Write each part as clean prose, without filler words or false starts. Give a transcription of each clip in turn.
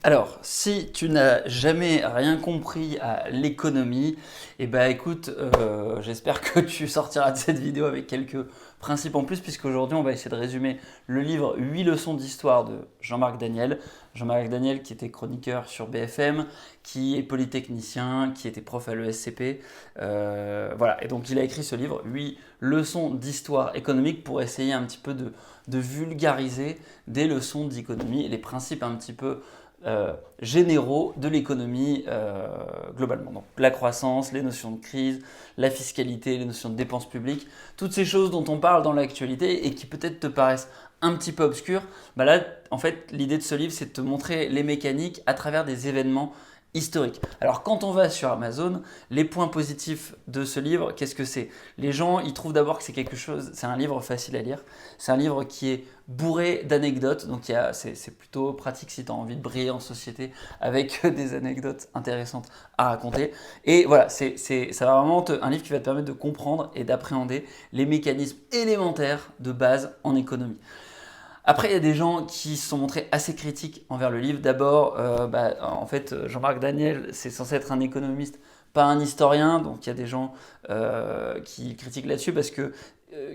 Alors, si tu n'as jamais rien compris à l'économie, eh ben écoute, j'espère que tu sortiras de cette vidéo avec quelques principes en plus, puisqu'aujourd'hui on va essayer de résumer le livre 8 leçons d'histoire de Jean-Marc Daniel. Jean-Marc Daniel qui était chroniqueur sur BFM, qui est polytechnicien, qui était prof à l'ESCP. Voilà, et donc il a écrit ce livre 8 leçons d'histoire économique pour essayer un petit peu de vulgariser des leçons d'économie et les principes un petit peu généraux de l'économie globalement. Donc la croissance, les notions de crise, la fiscalité, les notions de dépenses publiques, toutes ces choses dont on parle dans l'actualité et qui peut-être te paraissent un petit peu obscures, bah là, en fait, l'idée de ce livre, c'est de te montrer les mécaniques à travers des événements historiques. Alors quand on va sur Amazon, les points positifs de ce livre, qu'est-ce que c'est? Les gens, ils trouvent d'abord que c'est quelque chose, c'est un livre facile à lire, c'est un livre qui est bourré d'anecdotes, donc c'est plutôt pratique si tu as envie de briller en société avec des anecdotes intéressantes à raconter. Et voilà, ça va vraiment un livre qui va te permettre de comprendre et d'appréhender les mécanismes élémentaires de base en économie. Après, il y a des gens qui se sont montrés assez critiques envers le livre. D'abord, en fait, Jean-Marc Daniel, c'est censé être un économiste, pas un historien. Donc, il y a des gens qui critiquent là-dessus parce que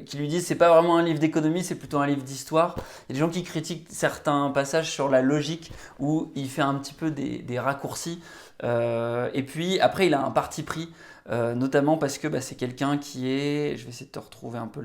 qui lui disent c'est pas vraiment un livre d'économie, c'est plutôt un livre d'histoire. Il y a des gens qui critiquent certains passages sur la logique où il fait un petit peu des raccourcis. Et puis après, il a un parti pris. Notamment parce que c'est quelqu'un qui est, je vais essayer de te retrouver un peu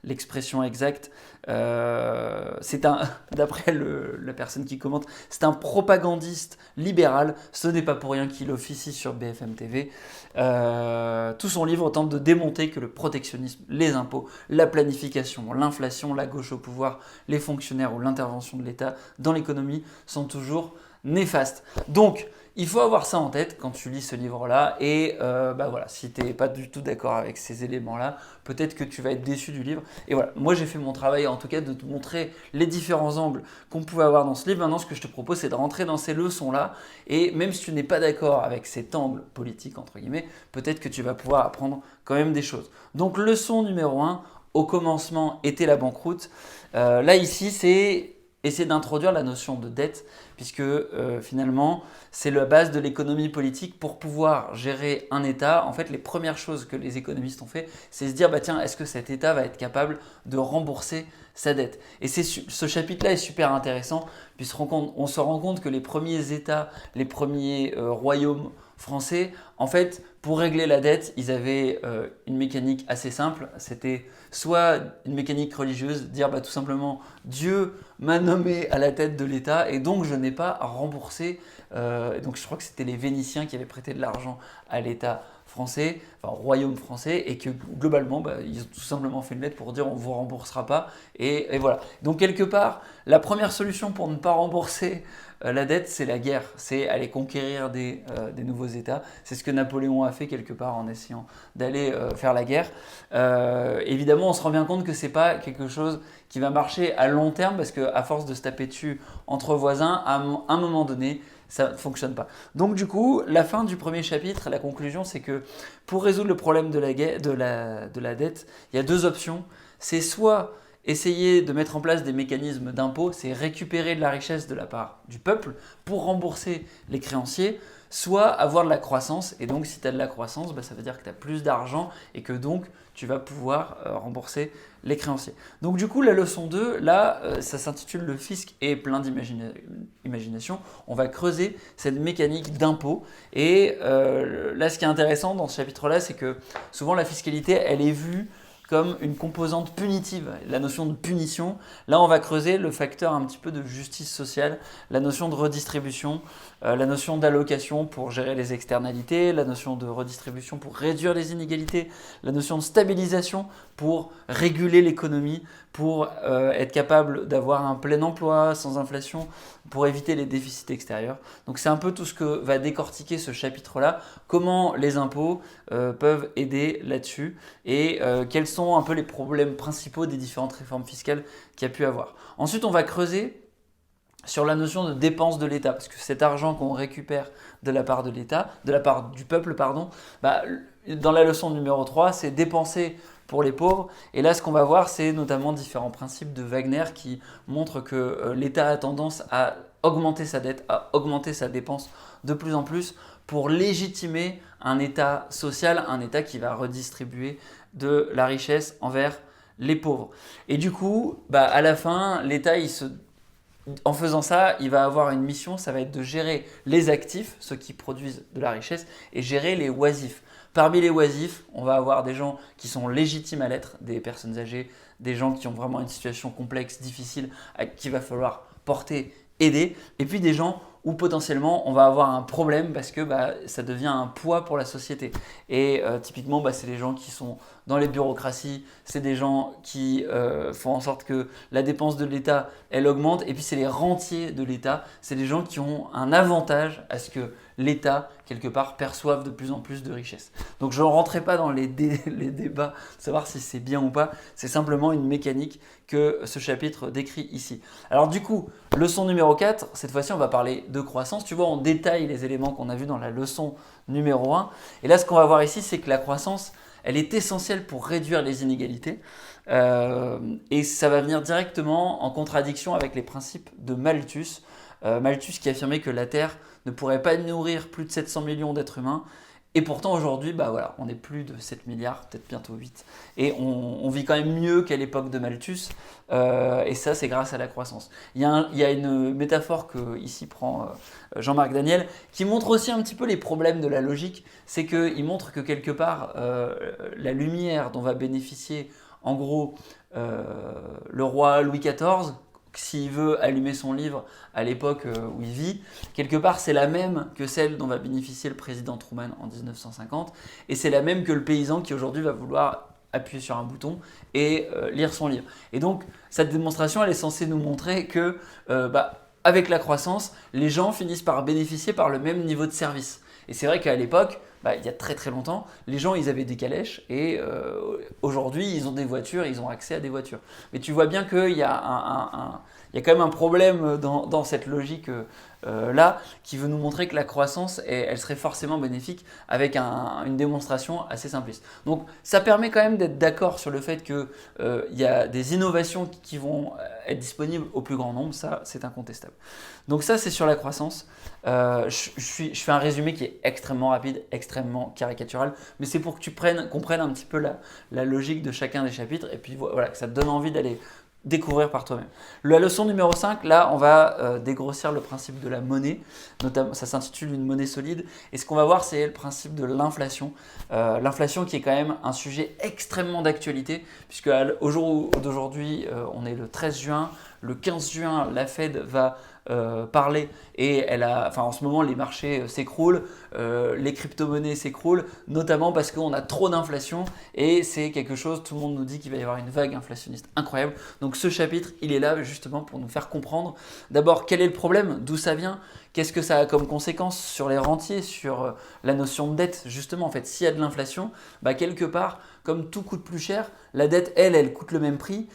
l'expression exacte, d'après la personne qui commente, c'est un propagandiste libéral, ce n'est pas pour rien qu'il officie sur BFM TV. Tout son livre tente de démontrer que le protectionnisme, les impôts, la planification, l'inflation, la gauche au pouvoir, les fonctionnaires ou l'intervention de l'État dans l'économie sont toujours néfastes. Donc, il faut avoir ça en tête quand tu lis ce livre-là et voilà, si tu n'es pas du tout d'accord avec ces éléments-là, peut-être que tu vas être déçu du livre. Et voilà, moi j'ai fait mon travail en tout cas de te montrer les différents angles qu'on pouvait avoir dans ce livre. Maintenant, ce que je te propose, c'est de rentrer dans ces leçons-là et même si tu n'es pas d'accord avec cet angle politique, entre guillemets, peut-être que tu vas pouvoir apprendre quand même des choses. Donc, leçon numéro 1, au commencement était la banqueroute. Là, ici, c'est essayer d'introduire la notion de dette, puisque finalement, c'est la base de l'économie politique pour pouvoir gérer un État. En fait, les premières choses que les économistes ont fait, c'est se dire, tiens, est-ce que cet État va être capable de rembourser sa dette? Et ce chapitre-là est super intéressant, puisqu'on se rend compte que les premiers États, les premiers royaumes français, en fait, pour régler la dette, ils avaient une mécanique assez simple. C'était soit une mécanique religieuse, dire tout simplement Dieu m'a nommé à la tête de l'État et donc je n'ai pas à rembourser. Donc je crois que c'était les Vénitiens qui avaient prêté de l'argent à l'État français, enfin au royaume français, et que globalement ils ont tout simplement fait une lettre pour dire on ne vous remboursera pas. Et voilà. Donc quelque part, la première solution pour ne pas rembourser la dette, c'est la guerre, c'est aller conquérir des nouveaux États. C'est ce que Napoléon a fait quelque part en essayant d'aller faire la guerre. Évidemment, on se rend bien compte que c'est pas quelque chose qui va marcher à long terme parce qu'à force de se taper dessus entre voisins, à un moment donné, ça ne fonctionne pas. Donc du coup, la fin du premier chapitre, la conclusion, c'est que pour résoudre le problème de la dette, il y a deux options. C'est soit essayer de mettre en place des mécanismes d'impôt, c'est récupérer de la richesse de la part du peuple pour rembourser les créanciers, soit avoir de la croissance. Et donc si tu as de la croissance, ça veut dire que tu as plus d'argent et que donc tu vas pouvoir rembourser les créanciers. Donc du coup, la leçon 2, là, ça s'intitule Le fisc est plein d'imagination. On va creuser cette mécanique d'impôt. Et là, ce qui est intéressant dans ce chapitre-là, c'est que souvent la fiscalité, elle est vue comme une composante punitive, la notion de punition. Là, on va creuser le facteur un petit peu de justice sociale, la notion de redistribution, la notion d'allocation pour gérer les externalités, la notion de redistribution pour réduire les inégalités, la notion de stabilisation pour réguler l'économie, pour être capable d'avoir un plein emploi sans inflation, pour éviter les déficits extérieurs. Donc c'est un peu tout ce que va décortiquer ce chapitre-là, comment les impôts peuvent aider là-dessus et quels sont un peu les problèmes principaux des différentes réformes fiscales qu'il y a pu avoir. Ensuite, on va creuser sur la notion de dépense de l'État, parce que cet argent qu'on récupère de la part de l'État, de la part du peuple, pardon, dans la leçon numéro 3, c'est dépenser pour les pauvres. Et là, ce qu'on va voir, c'est notamment différents principes de Wagner qui montrent que l'État a tendance à augmenter sa dette, à augmenter sa dépense de plus en plus pour légitimer un État social, un État qui va redistribuer de la richesse envers les pauvres. Et du coup, à la fin, l'État, en faisant ça, il va avoir une mission, ça va être de gérer les actifs, ceux qui produisent de la richesse, et gérer les oisifs. Parmi les oisifs, on va avoir des gens qui sont légitimes à l'être, des personnes âgées, des gens qui ont vraiment une situation complexe, difficile, qu'il va falloir porter, aider, et puis des gens où potentiellement on va avoir un problème parce que ça devient un poids pour la société. Et typiquement, c'est les gens qui sont dans les bureaucraties, c'est des gens qui font en sorte que la dépense de l'État, elle augmente, et puis c'est les rentiers de l'État, c'est des gens qui ont un avantage à ce que l'État, quelque part, perçoive de plus en plus de richesses. Donc je ne rentrerai pas dans les débats de savoir si c'est bien ou pas, c'est simplement une mécanique que ce chapitre décrit ici. Alors du coup, leçon numéro 4, cette fois-ci on va parler de croissance. Tu vois, on détaille les éléments qu'on a vus dans la leçon numéro 1. Et là, ce qu'on va voir ici, c'est que la croissance, elle est essentielle pour réduire les inégalités. Et ça va venir directement en contradiction avec les principes de Malthus. Malthus qui affirmait que la Terre ne pourrait pas nourrir plus de 700 millions d'êtres humains. Et pourtant aujourd'hui, on est plus de 7 milliards, peut-être bientôt 8. Et on vit quand même mieux qu'à l'époque de Malthus. Et ça, c'est grâce à la croissance. Il y a une métaphore que ici prend Jean-Marc Daniel, qui montre aussi un petit peu les problèmes de la logique. C'est qu'il montre que quelque part, la lumière dont va bénéficier en gros le roi Louis XIV, s'il veut allumer son livre à l'époque où il vit, quelque part c'est la même que celle dont va bénéficier le président Truman en 1950, et c'est la même que le paysan qui aujourd'hui va vouloir appuyer sur un bouton et lire son livre. Et donc cette démonstration, elle est censée nous montrer que avec la croissance, les gens finissent par bénéficier par le même niveau de service. Et c'est vrai qu'à l'époque, il y a très très longtemps, les gens ils avaient des calèches et aujourd'hui ils ont des voitures, ils ont accès à des voitures. Mais tu vois bien qu'il y a il y a quand même un problème dans cette logique là qui veut nous montrer que la croissance, elle serait forcément bénéfique avec une démonstration assez simpliste. Donc ça permet quand même d'être d'accord sur le fait qu'il y a des innovations qui vont être disponibles au plus grand nombre, ça c'est incontestable. Donc ça c'est sur la croissance. Je fais un résumé qui est extrêmement rapide, extrêmement caricatural, mais c'est pour que tu comprennes un petit peu la logique de chacun des chapitres et puis voilà, que ça te donne envie d'aller découvrir par toi-même. La leçon numéro 5, là on va dégrossir le principe de la monnaie, notamment, ça s'intitule une monnaie solide, et ce qu'on va voir c'est le principe de l'inflation. L'inflation qui est quand même un sujet extrêmement d'actualité, puisque au jour d'aujourd'hui, on est le 13 juin, le 15 juin, la Fed va parler et en ce moment les marchés s'écroulent, les crypto-monnaies s'écroulent, notamment parce qu'on a trop d'inflation et c'est quelque chose, tout le monde nous dit qu'il va y avoir une vague inflationniste incroyable. Donc ce chapitre, il est là justement pour nous faire comprendre d'abord quel est le problème, d'où ça vient, qu'est-ce que ça a comme conséquence sur les rentiers, sur la notion de dette. Justement, en fait, s'il y a de l'inflation, quelque part, comme tout coûte plus cher, la dette, elle coûte le même prix.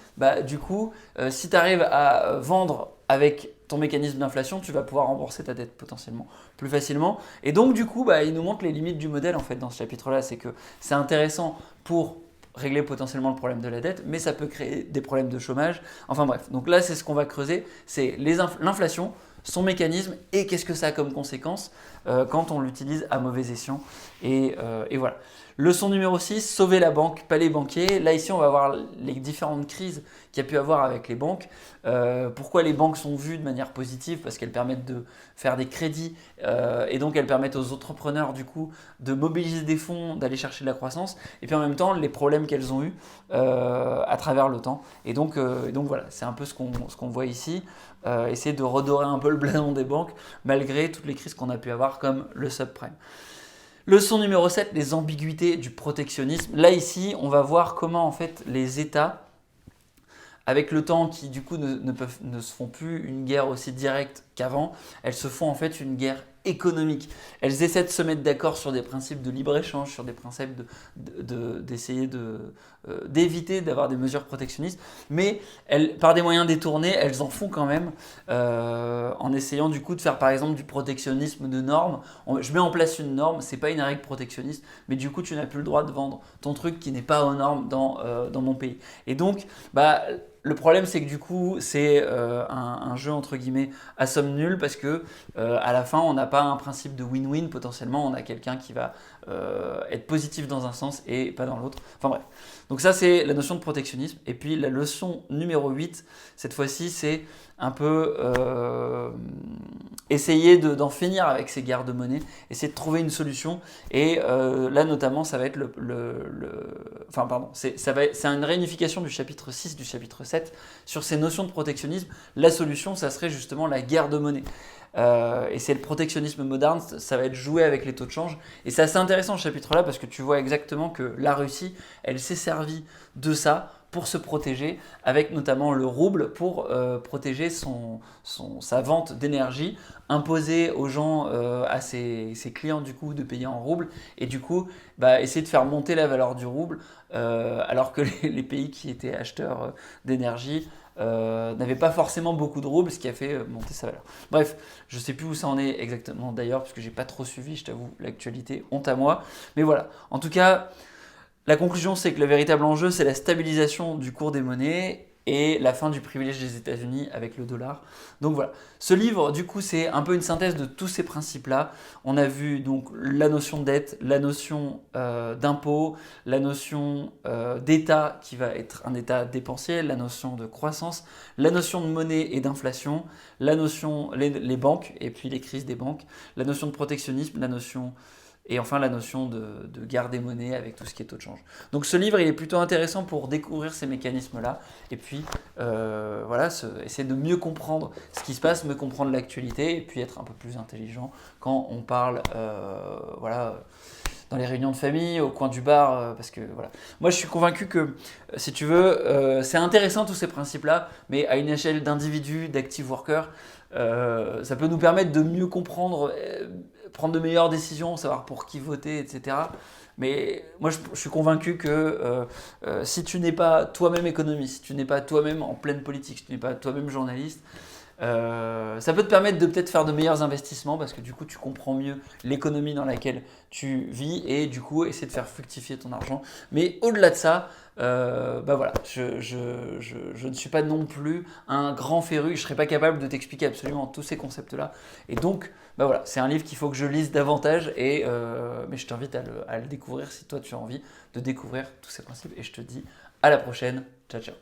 Du coup, si tu arrives à vendre avec ton mécanisme d'inflation, tu vas pouvoir rembourser ta dette potentiellement plus facilement. Et donc, du coup, il nous montre les limites du modèle en fait dans ce chapitre-là. C'est que c'est intéressant pour régler potentiellement le problème de la dette, mais ça peut créer des problèmes de chômage. Enfin bref, donc là, c'est ce qu'on va creuser, c'est l'inflation, son mécanisme et qu'est-ce que ça a comme conséquence quand on l'utilise à mauvais escient. Et voilà. Leçon numéro 6, sauver la banque, pas les banquiers. Là, ici, on va voir les différentes crises qu'il y a pu avoir avec les banques. Pourquoi les banques sont vues de manière positive? Parce qu'elles permettent de faire des crédits et donc elles permettent aux entrepreneurs du coup de mobiliser des fonds, d'aller chercher de la croissance. Et puis en même temps, les problèmes qu'elles ont eus à travers le temps. Et donc voilà, c'est un peu ce qu'on voit ici. Essayer de redorer un peu le blason des banques malgré toutes les crises qu'on a pu avoir comme le subprime. Leçon numéro 7, les ambiguïtés du protectionnisme. Là, ici, on va voir comment en fait les États, avec le temps qui du coup ne se font plus une guerre aussi directe qu'avant, elles se font en fait une guerre économique. Elles essaient de se mettre d'accord sur des principes de libre-échange, sur des principes d'essayer d'éviter d'avoir des mesures protectionnistes, mais par des moyens détournés, elles en font quand même en essayant du coup de faire par exemple du protectionnisme de normes. Je mets en place une norme, c'est pas une règle protectionniste, mais du coup tu n'as plus le droit de vendre ton truc qui n'est pas aux normes dans mon pays. Et donc, Le problème, c'est que du coup, c'est un jeu entre guillemets à somme nulle parce que à la fin, on n'a pas un principe de win-win. Potentiellement, on a quelqu'un qui va être positif dans un sens et pas dans l'autre. Enfin bref. Donc ça, c'est la notion de protectionnisme. Et puis la leçon numéro 8, cette fois-ci, c'est un peu essayer d'en finir avec ces guerres de monnaie, essayer de trouver une solution. Et là, notamment, ça va être enfin, pardon, c'est une réunification du chapitre 6, du chapitre 7 sur ces notions de protectionnisme. La solution, ça serait justement la guerre de monnaie. Et c'est le protectionnisme moderne, ça va être joué avec les taux de change. Et c'est assez intéressant ce chapitre-là parce que tu vois exactement que la Russie, elle s'est servie de ça pour se protéger, avec notamment le rouble pour protéger sa vente d'énergie, imposer aux gens, à ses clients du coup, de payer en rouble, et du coup essayer de faire monter la valeur du rouble, alors que les pays qui étaient acheteurs d'énergie n'avaient pas forcément beaucoup de roubles, ce qui a fait monter sa valeur. Bref, je ne sais plus où ça en est exactement d'ailleurs, parce que j'ai pas trop suivi, je t'avoue, l'actualité, honte à moi. Mais voilà, en tout cas, la conclusion, c'est que le véritable enjeu, c'est la stabilisation du cours des monnaies et la fin du privilège des États-Unis avec le dollar. Donc voilà. Ce livre, du coup, c'est un peu une synthèse de tous ces principes-là. On a vu donc la notion de dette, la notion d'impôt, la notion d'État qui va être un État dépensier, la notion de croissance, la notion de monnaie et d'inflation, la notion les banques et puis les crises des banques, la notion de protectionnisme, la notion et enfin la notion de guerre des monnaies avec tout ce qui est taux de change. Donc ce livre, il est plutôt intéressant pour découvrir ces mécanismes-là et puis voilà, essayer de mieux comprendre ce qui se passe, mieux comprendre l'actualité et puis être un peu plus intelligent quand on parle voilà, dans les réunions de famille, au coin du bar, parce que voilà. Moi, je suis convaincu que, si tu veux, c'est intéressant tous ces principes-là, mais à une échelle d'individus, d'active workers, ça peut nous permettre de mieux comprendre, prendre de meilleures décisions, savoir pour qui voter, etc. Mais moi, je suis convaincu que si tu n'es pas toi-même économiste, si tu n'es pas toi-même en pleine politique, si tu n'es pas toi-même journaliste, ça peut te permettre de peut-être faire de meilleurs investissements parce que du coup tu comprends mieux l'économie dans laquelle tu vis et du coup essayer de faire fructifier ton argent. Mais au-delà de ça, voilà, je ne suis pas non plus un grand féru, je ne serais pas capable de t'expliquer absolument tous ces concepts-là. Et donc, voilà, c'est un livre qu'il faut que je lise davantage, mais je t'invite à le découvrir si toi tu as envie de découvrir tous ces principes. Et je te dis à la prochaine, ciao ciao.